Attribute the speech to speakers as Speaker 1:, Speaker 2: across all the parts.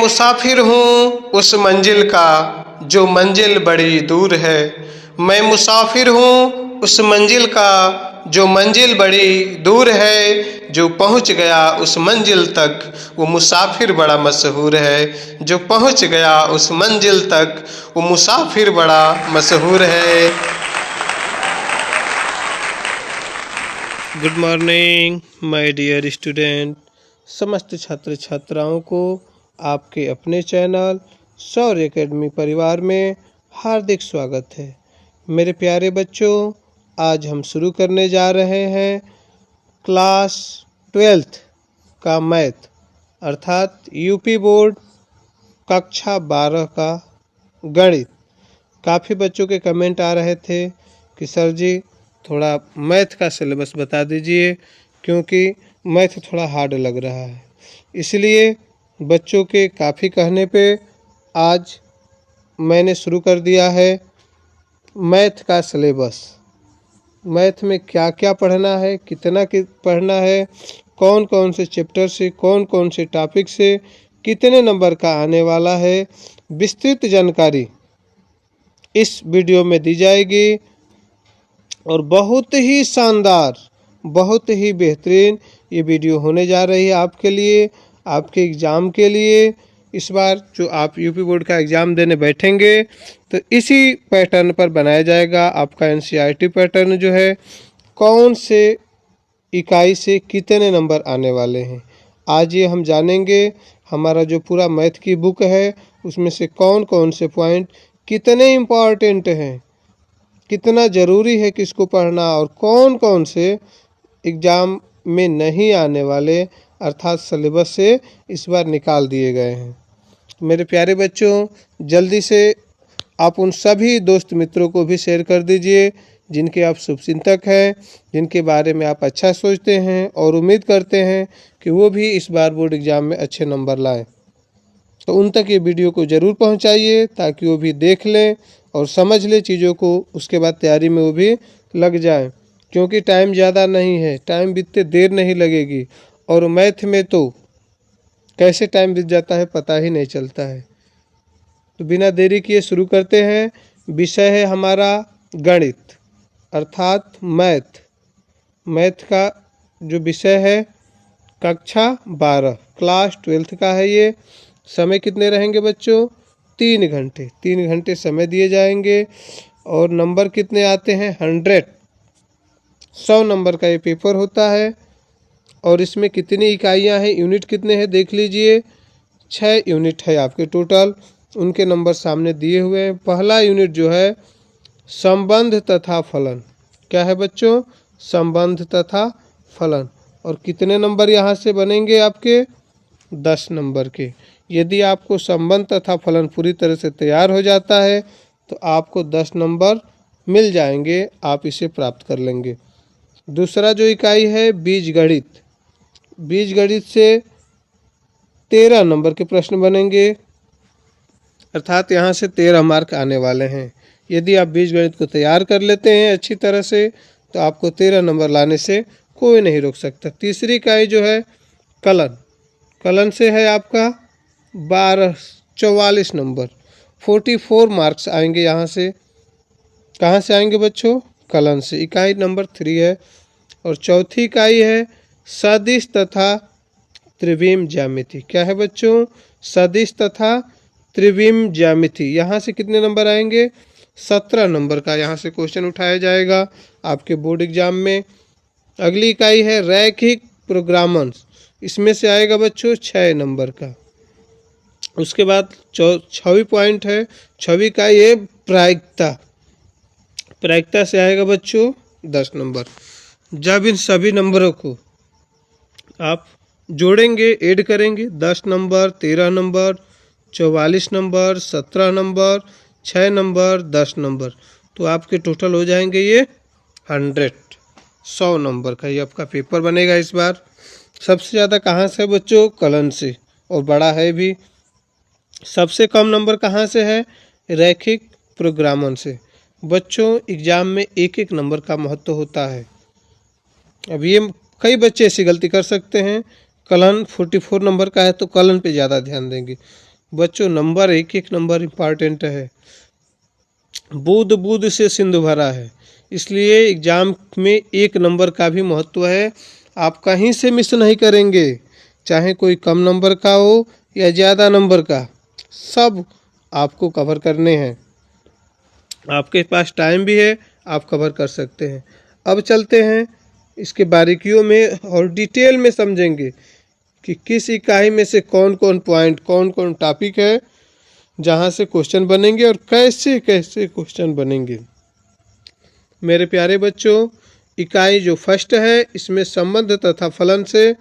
Speaker 1: मुसाफिर हूँ उस मंजिल का जो मंजिल बड़ी दूर है। मैं मुसाफिर हूँ उस मंजिल का जो मंजिल बड़ी दूर है। जो पहुँच गया उस मंजिल तक वो मुसाफिर बड़ा मशहूर है। जो पहुँच गया उस मंजिल तक वो मुसाफिर बड़ा मशहूर है। Good morning my dear student. समस्त छात्र छात्राओं को आपके अपने चैनल शौर्य एकेडमी परिवार में हार्दिक स्वागत है। मेरे प्यारे बच्चों, आज हम शुरू करने जा रहे हैं क्लास 12th का मैथ अर्थात यूपी बोर्ड कक्षा 12 का गणित। काफ़ी बच्चों के कमेंट आ रहे थे कि सर जी थोड़ा मैथ का सिलेबस बता दीजिए, क्योंकि मैथ थोड़ा हार्ड लग रहा है। इसलिए बच्चों के काफ़ी कहने पे आज मैंने शुरू कर दिया है मैथ का सिलेबस। मैथ में क्या क्या पढ़ना है, कितना पढ़ना है, कौन कौन से चैप्टर से, कौन कौन से टॉपिक से कितने नंबर का आने वाला है, विस्तृत जानकारी इस वीडियो में दी जाएगी। और बहुत ही शानदार, बहुत ही बेहतरीन ये वीडियो होने जा रही है आपके लिए, आपके एग्ज़ाम के लिए। इस बार जो आप यूपी बोर्ड का एग्ज़ाम देने बैठेंगे तो इसी पैटर्न पर बनाया जाएगा आपका एनसीईआरटी पैटर्न जो है। कौन से इकाई से कितने नंबर आने वाले हैं आज ये हम जानेंगे। हमारा जो पूरा मैथ की बुक है उसमें से कौन कौन से पॉइंट कितने इम्पॉर्टेंट हैं, कितना ज़रूरी है किसको पढ़ना, और कौन कौन से एग्ज़ाम में नहीं आने वाले अर्थात सिलेबस से इस बार निकाल दिए गए हैं। मेरे प्यारे बच्चों, जल्दी से आप उन सभी दोस्त मित्रों को भी शेयर कर दीजिए जिनके आप शुभचिंतक हैं, जिनके बारे में आप अच्छा सोचते हैं और उम्मीद करते हैं कि वो भी इस बार बोर्ड एग्ज़ाम में अच्छे नंबर लाएं। तो उन तक ये वीडियो को ज़रूर पहुंचाइए ताकि वो भी देख लें और समझ ले चीज़ों को, उसके बाद तैयारी में वो भी लग जाएं। क्योंकि टाइम ज़्यादा नहीं है, टाइम बीतते देर नहीं लगेगी। और मैथ में तो कैसे टाइम बीत जाता है पता ही नहीं चलता है। तो बिना देरी किए शुरू करते हैं। विषय है हमारा गणित अर्थात मैथ। मैथ का जो विषय है कक्षा 12 क्लास 12th का है ये। समय कितने रहेंगे बच्चों? 3 घंटे। 3 घंटे समय दिए जाएंगे और नंबर कितने आते हैं? 100 नंबर का ये पेपर होता है। और इसमें कितनी इकाइयां हैं, यूनिट कितने हैं देख लीजिए। 6 यूनिट है आपके टोटल, उनके नंबर सामने दिए हुए हैं। पहला यूनिट जो है संबंध तथा फलन। क्या है बच्चों? संबंध तथा फलन। और कितने नंबर यहाँ से बनेंगे आपके? 10 नंबर के। यदि आपको संबंध तथा फलन पूरी तरह से तैयार हो जाता है तो आपको 10 नंबर मिल जाएंगे, आप इसे प्राप्त कर लेंगे। दूसरा जो इकाई है बीजगणित। बीजगणित से 13 नंबर के प्रश्न बनेंगे, अर्थात यहाँ से 13 मार्क आने वाले हैं। यदि आप बीजगणित को तैयार कर लेते हैं अच्छी तरह से तो आपको 13 नंबर लाने से कोई नहीं रोक सकता। तीसरी इकाई जो है कलन। कलन से है आपका 44 नंबर, 44 मार्क्स आएंगे यहाँ से। कहाँ से आएंगे बच्चों? कलन से। इकाई नंबर 3 है। और चौथी इकाई है सदिश तथा त्रिविम ज्यामिति। क्या है बच्चों? सदिश तथा त्रिविम ज्यामिति। यहाँ से कितने नंबर आएंगे? 17 नंबर का यहाँ से क्वेश्चन उठाया जाएगा आपके बोर्ड एग्जाम में। अगली इकाई है रैखिक प्रोग्रामन। इसमें से आएगा बच्चों 6 नंबर का। उसके बाद 6वीं पॉइंट है, 6वीं का ये प्रायिकता। प्रायिकता से आएगा बच्चों 10 नंबर। जब इन सभी नंबरों को आप जोड़ेंगे, ऐड करेंगे, 10 number, 13 number, 44 number, 17 number, 6 number, 10 number, तो आपके टोटल हो जाएंगे ये 100 नंबर का ये आपका पेपर बनेगा इस बार। सबसे ज़्यादा कहाँ से बच्चों? कलन से, और बड़ा है भी। सबसे कम नंबर कहाँ से है? रैखिक प्रोग्रामन से। बच्चों एग्जाम में एक एक नंबर का महत्व होता है। अब ये कई बच्चे ऐसी गलती कर सकते हैं, कलन 44 नंबर का है तो कलन पे ज़्यादा ध्यान देंगे। बच्चों नंबर एक एक नंबर इम्पॉर्टेंट है। बूंद बूंद से सिंधु भरा है, इसलिए एग्जाम में एक नंबर का भी महत्व है। आप कहीं से मिस नहीं करेंगे, चाहे कोई कम नंबर का हो या ज़्यादा नंबर का, सब आपको कवर करने हैं। आपके पास टाइम भी है, आप कवर कर सकते हैं। अब चलते हैं इसके बारीकियों में और डिटेल में समझेंगे कि किस इकाई में से कौन कौन पॉइंट, कौन कौन टॉपिक है जहाँ से क्वेश्चन बनेंगे और कैसे कैसे क्वेश्चन बनेंगे। मेरे प्यारे बच्चों, इकाई जो फर्स्ट है इसमें संबंध तथा फलन से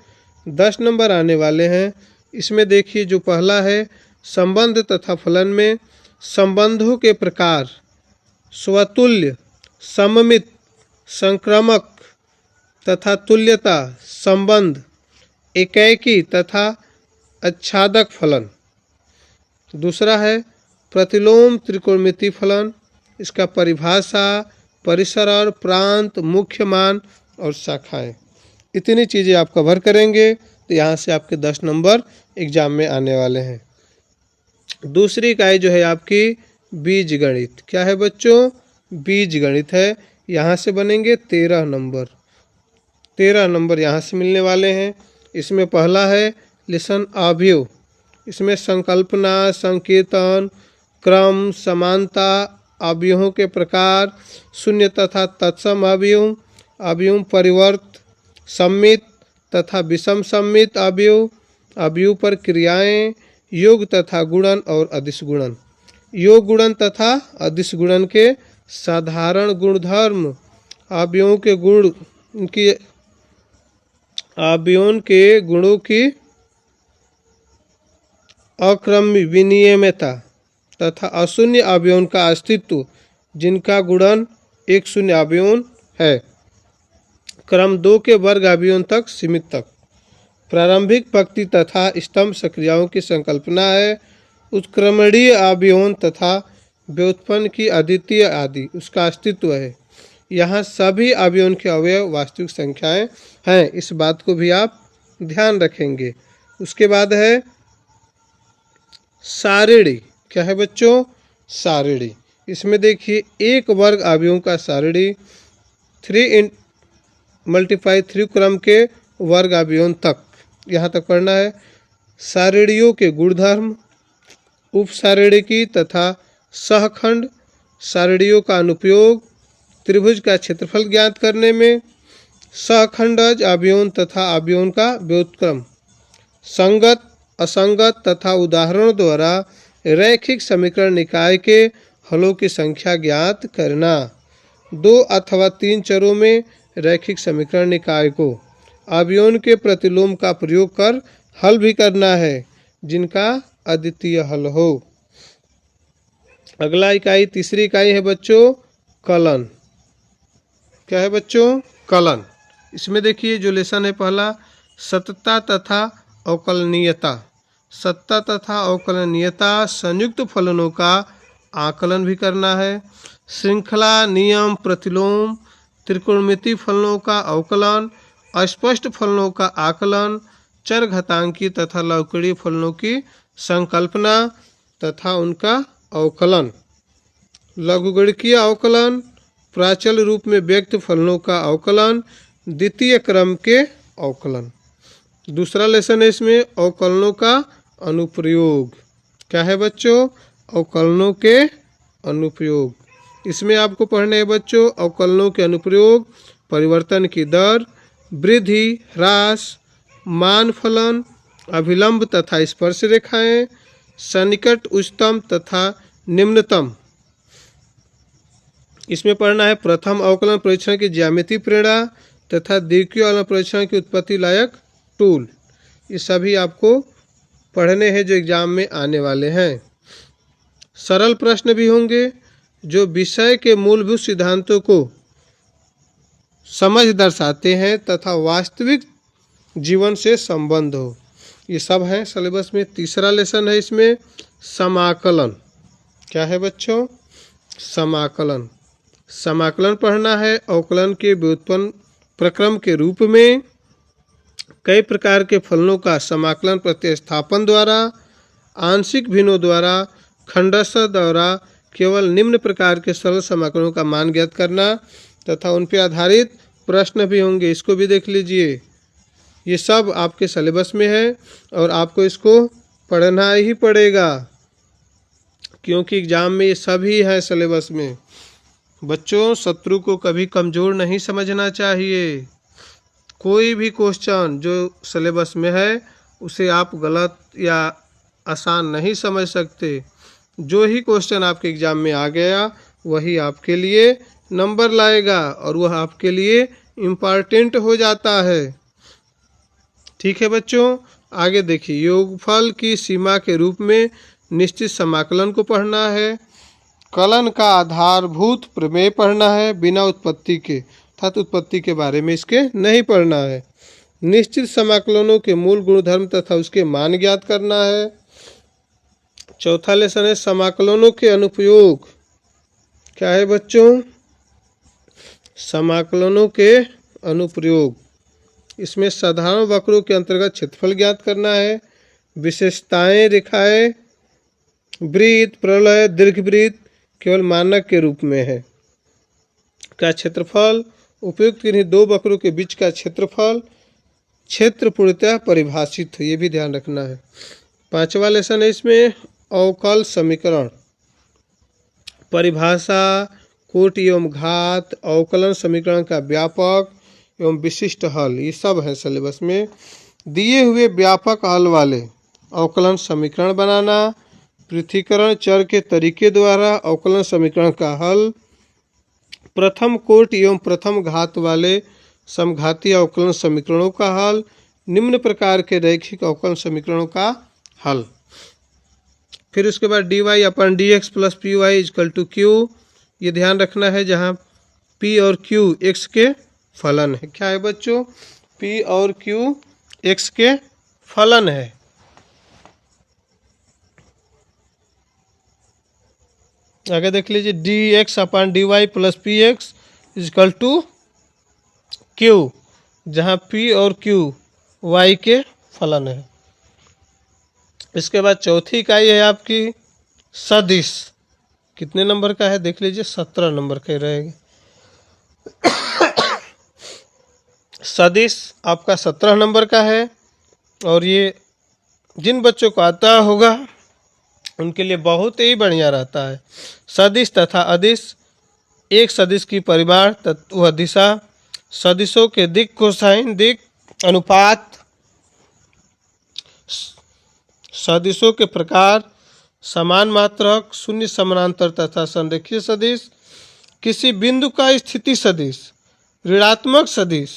Speaker 1: 10 नंबर आने वाले हैं। इसमें देखिए जो पहला है संबंध तथा फलन में संबंधों के प्रकार, स्वतुल्य, सममित, संक्रामक तथा तुल्यता संबंध, एकाएकी तथा आच्छादक फलन। दूसरा है प्रतिलोम त्रिकोणमिति फलन, इसका परिभाषा, परिसर और प्रांत, मुख्य मान और शाखाएं। इतनी चीज़ें आप कवर करेंगे तो यहाँ से आपके 10 नंबर एग्जाम में आने वाले हैं। दूसरी इकाई जो है आपकी बीज गणित। क्या है बच्चों? बीज गणित है। यहाँ से बनेंगे 13 नंबर। 13 नंबर यहाँ से मिलने वाले हैं। इसमें पहला है लेसन अवयव। इसमें संकल्पना, संकेतन, क्रम, समानता, अवयवों के प्रकार, शून्य तथा तत्सम अवयव, अवयव परिवर्त, सम्मित तथा विषम सम्मित अवयव, अवयव पर क्रियाएं, योग तथा गुणन और अदिश गुणन, योग गुणन तथा अदिश गुणन के साधारण गुणधर्म, अवयवों के गुण की, अवयवों के गुणों की अक्रम विनियमितता तथा अशून्य अवयवों का अस्तित्व जिनका गुणन एक शून्य अवयव है, क्रम 2 के वर्ग अवयवों तक सीमित तक, प्रारंभिक पंक्ति तथा स्तंभ सक्रियाओं की संकल्पना है, उत्क्रमणीय अवयवों तथा व्युत्पन्न की अद्वितीय आदि उसका अस्तित्व है। यहाँ सभी अवयवों के अवयव वास्तविक संख्याएं हैं, इस बात को भी आप ध्यान रखेंगे। उसके बाद है सारिणी। क्या है बच्चों? सारिणी। इसमें देखिए एक वर्ग अवयवों का सारिणी 3 × 3 क्रम के वर्ग अवयवों तक, यहाँ तक पढ़ना है। सारिणियों के गुणधर्म, उपसारिणी की तथा सहखंड, सारिणियों का अनुप्रयोग, त्रिभुज का क्षेत्रफल ज्ञात करने में, सहखंडज अवयवों तथा अवयवों का व्युत्क्रम, संगत, असंगत तथा उदाहरणों द्वारा रैखिक समीकरण निकाय के हलों की संख्या ज्ञात करना, 2 अथवा 3 चरों में रैखिक समीकरण निकाय को अवयवों के प्रतिलोम का प्रयोग कर हल भी करना है जिनका अद्वितीय हल हो। अगला इकाई, तीसरी इकाई है बच्चों कलन। क्या है बच्चों? कलन। इसमें देखिए जो लेसन है पहला सतता तथा अवकलनीयता। सत्ता तथा अवकलनीयता संयुक्त फलनों का आकलन भी करना है। श्रृंखला, नियम, प्रतिलोम, त्रिकोणमिति फलनों का अवकलन, अस्पष्ट फलनों का आकलन, चरघातांकी तथा लवकड़ीय फलनों की संकल्पना तथा उनका अवकलन, लघुगणकीय अवकलन, प्राचल रूप में व्यक्त फलनों का अवकलन, द्वितीय क्रम के अवकलन। दूसरा लेसन है इसमें अवकलनों का अनुप्रयोग। क्या है बच्चों? अवकलनों के अनुप्रयोग। इसमें आपको पढ़ने हैं बच्चों अवकलनों के अनुप्रयोग, परिवर्तन की दर, वृद्धि, ह्रास, मान फलन, अभिलंब तथा स्पर्श रेखाएं, सन्निकट, उच्चतम तथा निम्नतम। इसमें पढ़ना है प्रथम अवकलन परीक्षण की ज्यामिति प्रेरणा तथा द्वितीय अवकलन परीक्षण की उत्पत्ति लायक टूल। ये सभी आपको पढ़ने हैं जो एग्जाम में आने वाले हैं। सरल प्रश्न भी होंगे जो विषय के मूलभूत सिद्धांतों को समझ दर्शाते हैं तथा वास्तविक जीवन से संबंध हो, ये सब हैं सिलेबस में। तीसरा लेसन है इसमें समाकलन। क्या है बच्चों? समाकलन। समाकलन पढ़ना है अवकलन के व्युत्पन्न प्रक्रम के रूप में कई प्रकार के फलनों का समाकलन प्रतिस्थापन द्वारा आंशिक भिन्नों द्वारा खंडशः द्वारा केवल निम्न प्रकार के सरल समाकलनों का मान ज्ञात करना तथा उन पर आधारित प्रश्न भी होंगे, इसको भी देख लीजिए। ये सब आपके सिलेबस में है और आपको इसको पढ़ना ही पड़ेगा क्योंकि एग्जाम में ये सभी है सिलेबस में। बच्चों, शत्रु को कभी कमज़ोर नहीं समझना चाहिए। कोई भी क्वेश्चन जो सिलेबस में है उसे आप गलत या आसान नहीं समझ सकते। जो ही क्वेश्चन आपके एग्ज़ाम में आ गया वही आपके लिए नंबर लाएगा और वह आपके लिए इम्पॉर्टेंट हो जाता है। ठीक है बच्चों, आगे देखिए। योगफल की सीमा के रूप में निश्चित समाकलन को पढ़ना है। कलन का आधारभूत प्रमेय पढ़ना है बिना उत्पत्ति के, अर्थात उत्पत्ति के बारे में इसके नहीं पढ़ना है। निश्चित समाकलनों के मूल गुणधर्म तथा उसके मान ज्ञात करना है। चौथा लेसन है समाकलनों के अनुप्रयोग। क्या है बच्चों? समाकलनों के अनुप्रयोग। इसमें साधारण वक्रों के अंतर्गत क्षेत्रफल ज्ञात करना है। विशेषताएं, रेखाएं, वृत्त, प्रलय, दीर्घवृत्त केवल मानक के रूप में है। का क्षेत्रफल उपयुक्त किन्हीं दो वक्रों के बीच का क्षेत्रफल क्षेत्र पूर्णतः परिभाषित है, ये भी ध्यान रखना है। पांचवा लेसन है इसमें अवकल समीकरण। परिभाषा, कोटि एवं घात, अवकलन समीकरण का व्यापक एवं विशिष्ट हल, ये सब है सिलेबस में। दिए हुए व्यापक हल वाले अवकलन समीकरण बनाना। पृथक्करण चर के तरीके द्वारा अवकलन समीकरण का हल। प्रथम कोटि एवं प्रथम घात वाले समघातीय अवकलन समीकरणों का हल। निम्न प्रकार के रैखिक अवकलन समीकरणों का हल। फिर उसके बाद dy अपन dx plus P Y equal to Q, ये ध्यान रखना है जहाँ p और q x के फलन है। क्या है बच्चों? p और q x के फलन है। आगे देख लीजिए dx अपन dy plus P X equal to q, जहाँ p और q y के फलन है। इसके बाद चौथी इकाई है आपकी सदिश। कितने नंबर का है देख लीजिए, 17 नंबर का रहेगा। सदिश आपका 17 नंबर का है और ये जिन बच्चों को आता होगा उनके लिए बहुत ही बढ़िया रहता है। सदिश तथा अदिश, एक सदिश की परिवार तत्व दिशा, सदिशों के दिक् कोसाइन दिक् अनुपात, सदिशों के प्रकार, समान मात्रक, शून्य समानांतर तथा संरेखीय सदिश, किसी बिंदु का स्थिति सदिश, ऋणात्मक सदिश,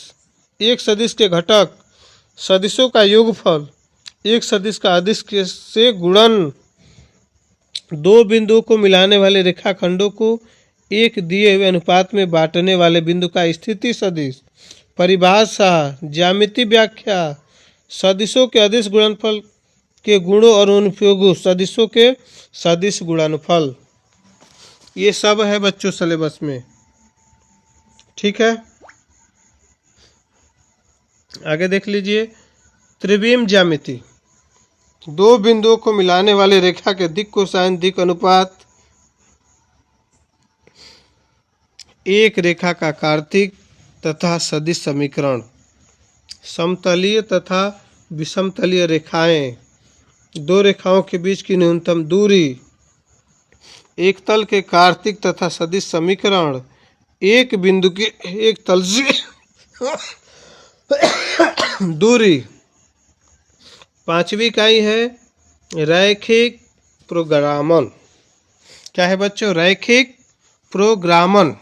Speaker 1: एक सदिश के घटक, सदिशों का योगफल, एक सदिश का अदिश से गुणन, दो बिंदुओं को मिलाने वाले रेखाखंडों को एक दिए हुए अनुपात में बांटने वाले बिंदु का स्थिति सदिश, परिभाषा, ज्यामिति व्याख्या, सदिशों के अदिश गुणनफल के गुणों और अनुप्रयोगों, सदिशों के सदिश गुणनफल, ये सब है बच्चों सिलेबस में। ठीक है, आगे देख लीजिए। त्रिविम ज्यामिति, दो बिंदुओं को मिलाने वाले रेखा के दिक् कोसाइन दिक् अनुपात, एक रेखा का कार्तिक तथा सदिश समीकरण, समतलीय तथा विषमतलीय रेखाएं, दो रेखाओं के बीच की न्यूनतम दूरी, एक तल के कार्तिक तथा सदिश समीकरण, एक बिंदु के एक तल से दूरी। पांचवी इकाई है रैखिक प्रोग्रामन। क्या है बच्चों? रैखिक प्रोग्रामन।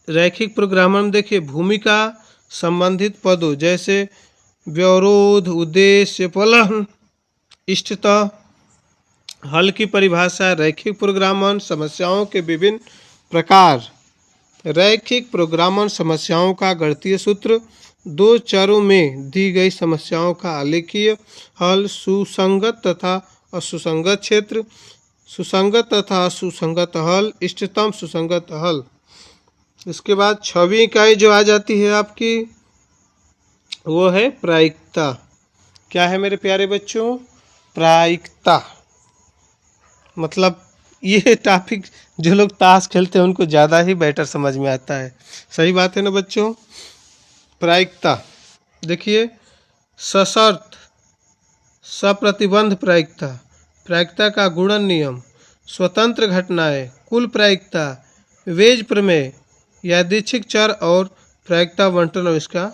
Speaker 1: रैखिक प्रोग्रामन देखिए, भूमिका संबंधित पदों जैसे व्यवरोध, उद्देश्य, फलन, इष्टतः, हल की परिभाषा, रैखिक प्रोग्रामन, समस्याओं के विभिन्न प्रकार। रैखिक प्रोग्रामन समस्याओं का गणितीय सूत्र, दो चरों में दी गई समस्याओं का आलेखीय हल, सुसंगत तथा असुसंगत क्षेत्र, सुसंगत तथा असुसंगत हल, इष्टतम सुसंगत हल। इसके बाद 6वीं इकाई जो आ जाती है आपकी वो है प्रायिकता। क्या है मेरे प्यारे बच्चों? प्रायिकता, मतलब ये टॉपिक जो लोग ताश खेलते हैं उनको ज़्यादा ही बेटर समझ में आता है। सही बात है ना बच्चों। प्रायिकता देखिए, सशर्त, सप्रतिबंध प्रायिकता, प्रायिकता का गुणन नियम, स्वतंत्र घटनाएं, कुल प्रायिकता, वेज प्रमेय, यादृच्छिक चर और प्रायिकता बंटन और इसका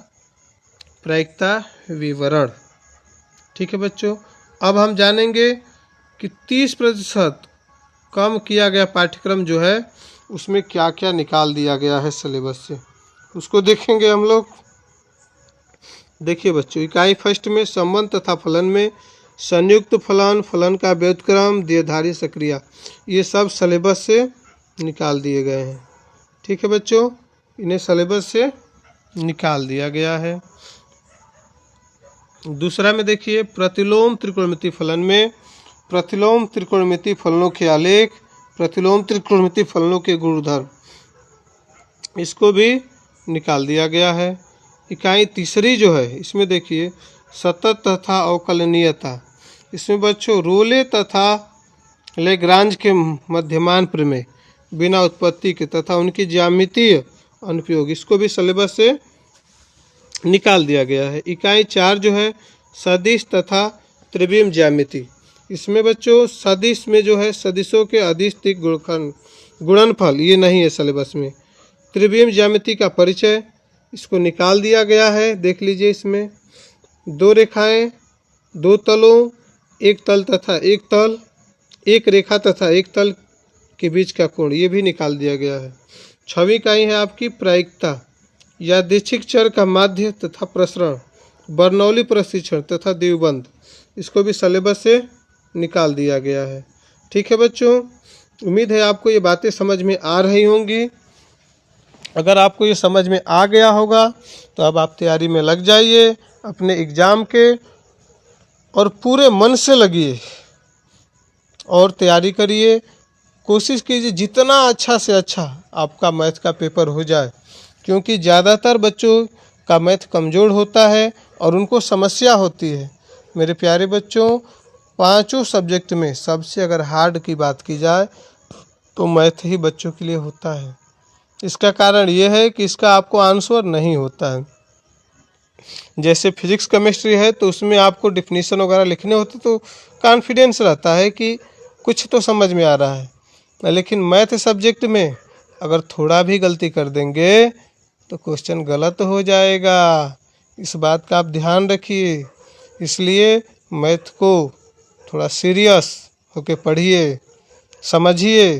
Speaker 1: प्रायिकता विवरण। ठीक है बच्चों, अब हम जानेंगे कि 30% कम किया गया पाठ्यक्रम जो है उसमें क्या क्या निकाल दिया गया है सिलेबस से, उसको देखेंगे हम लोग। देखिए बच्चों, इकाई फर्स्ट में संबंध तथा फलन में संयुक्त फलन, फलन का व्युत्क्रम, देहधारी सक्रिया, ये सब सिलेबस से निकाल दिए गए हैं। ठीक है बच्चों, इन्हें सिलेबस से निकाल दिया गया है। दूसरा में देखिए, प्रतिलोम त्रिकोणमितीय फलन में प्रतिलोम त्रिकोणमितीय फलनों के आलेख, प्रतिलोम त्रिकोणमितीय फलनों के गुणधर्म, इसको भी निकाल दिया गया है। इकाई तीसरी जो है इसमें देखिए, सतत तथा अवकलनीयता, इसमें बच्चों रोले तथा लेग्रांज के मध्यमान प्रमेय बिना उत्पत्ति के तथा उनकी ज्यामितीय अनुप्रयोग, इसको भी सिलेबस से निकाल दिया गया है। इकाई 4 जो है सदिश तथा त्रिविम ज्यामिति, इसमें बच्चों सदिश में जो है सदिशों के अदिश तिक गुणनफल ये नहीं है सिलेबस में। त्रिविम ज्यामिति का परिचय, इसको निकाल दिया गया है। देख लीजिए, इसमें 2 रेखाएं, 2 तलों, एक तल तथा एक तल, एक रेखा तथा एक तल के बीच का कोण, ये भी निकाल दिया गया है। 6वीं इकाई है आपकी प्रायिकता, यादृच्छिक चर का माध्य तथा प्रसरण, बर्नौली प्रशिक्षण तथा द्विबंध, इसको भी सिलेबस से निकाल दिया गया है। ठीक है बच्चों, उम्मीद है आपको ये बातें समझ में आ रही होंगी। अगर आपको ये समझ में आ गया होगा तो अब आप तैयारी में लग जाइए अपने एग्ज़ाम के, और पूरे मन से लगिए और तैयारी करिए। कोशिश कीजिए जितना अच्छा से अच्छा आपका मैथ का पेपर हो जाए, क्योंकि ज़्यादातर बच्चों का मैथ कमज़ोर होता है और उनको समस्या होती है। मेरे प्यारे बच्चों, 5 सब्जेक्ट में सबसे अगर हार्ड की बात की जाए तो मैथ ही बच्चों के लिए होता है। इसका कारण यह है कि इसका आपको आंसर नहीं होता है। जैसे फिजिक्स केमिस्ट्री है तो उसमें आपको डिफिनीशन वगैरह लिखने होते तो कॉन्फिडेंस रहता है कि कुछ तो समझ में आ रहा है, लेकिन मैथ सब्जेक्ट में अगर थोड़ा भी गलती कर देंगे तो क्वेश्चन गलत हो जाएगा। इस बात का आप ध्यान रखिए। इसलिए मैथ को थोड़ा सीरियस होके पढ़िए, समझिए।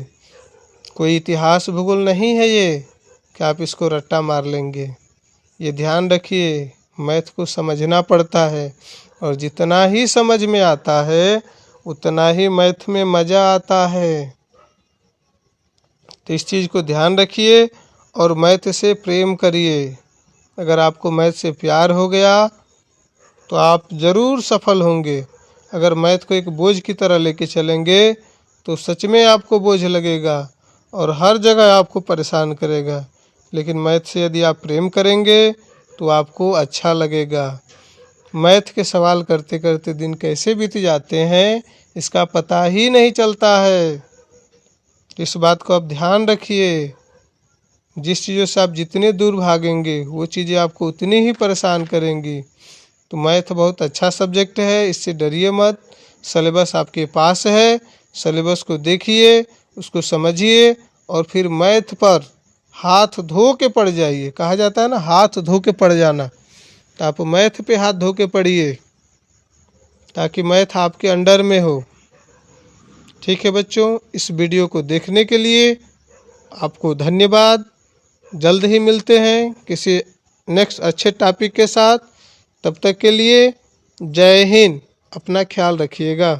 Speaker 1: कोई इतिहास भूगोल नहीं है ये कि आप इसको रट्टा मार लेंगे। ये ध्यान रखिए, मैथ को समझना पड़ता है, और जितना ही समझ में आता है उतना ही मैथ में मज़ा आता है। तो इस चीज़ को ध्यान रखिए और मैथ से प्रेम करिए। अगर आपको मैथ से प्यार हो गया तो आप ज़रूर सफल होंगे। अगर मैथ को एक बोझ की तरह लेके चलेंगे तो सच में आपको बोझ लगेगा और हर जगह आपको परेशान करेगा। लेकिन मैथ से यदि आप प्रेम करेंगे तो आपको अच्छा लगेगा। मैथ के सवाल करते करते दिन कैसे बीत जाते हैं इसका पता ही नहीं चलता है। इस बात को आप ध्यान रखिए। जिस चीज़ों से आप जितने दूर भागेंगे वो चीज़ें आपको उतनी ही परेशान करेंगी। तो मैथ बहुत अच्छा सब्जेक्ट है, इससे डरिए मत। सिलेबस आपके पास है, सिलेबस को देखिए, उसको समझिए और फिर मैथ पर हाथ धो के पड़ जाइए। कहा जाता है ना, हाथ धो के पड़ जाना। तो आप मैथ पे हाथ धो के पढ़िए ताकि मैथ आपके अंडर में हो। ठीक है बच्चों, इस वीडियो को देखने के लिए आपको धन्यवाद। जल्द ही मिलते हैं किसी नेक्स्ट अच्छे टॉपिक के साथ। तब तक के लिए जय हिंद। अपना ख्याल रखिएगा।